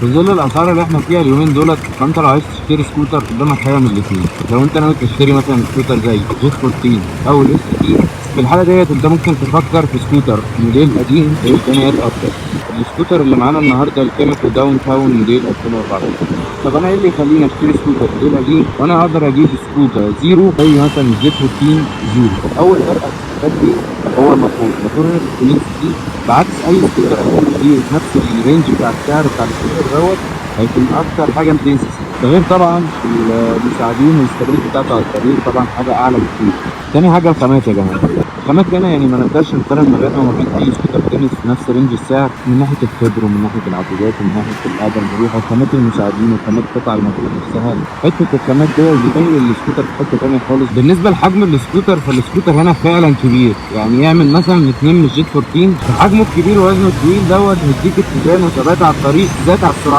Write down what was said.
في ظل الاسعار اللي احنا فيها اليومين دولت، فانت لو عايز تشتري سكوتر قدامك حاجه من الاثنين. لو انت ناوي تشتري مثلا سكوتر زي جيت 14 او الاس تي، في الحاله ديت انت ممكن تفكر في سكوتر موديل قديم بامكانيات افضل. السكوتر اللي معانا النهارده الكيميكو داون تاون موديل 2014. طب انا ايه اللي يخليني اشتري سكوتر موديل قديم وانا اقدر اجيب سكوتر زيرو زي مثلا جيت 14 زيرو؟ اول فرق فيه هو الموتور الفينيكس دي، بعكس اي سكوتر هيكون فيه نفس الرينج بتاع السعر بتاع السكوتر دوت، هيكون اكتر حاجه 200 سي سي. ده غير طبعا المساعدين والاستابيليتي بتاعته على الطريق طبعا حاجه اعلى بكتير. تاني حاجه الخامات يا جماعه. الخامات هنا يعني ما نقدرش نقارن ما بينها وما بين اي سكوتر تاني في نفس رينج السعر، من ناحيه الخبره ومن ناحيه العدادات ومن ناحيه القاعده المريحه وخامات المساعدين وخامات قطع الموتور نفسها. حته الخامات دي بتنقل السكوتر في حته تانيه خالص. بالنسبه لحجم السكوتر، فالسكوتر هنا فعلا كبير، يعني يعمل مثلا 2 من الجيت 14. حجمه الكبير ووزنه التقيل دوت هيديك اتزان وثبات على الطريق ذات على السرعه.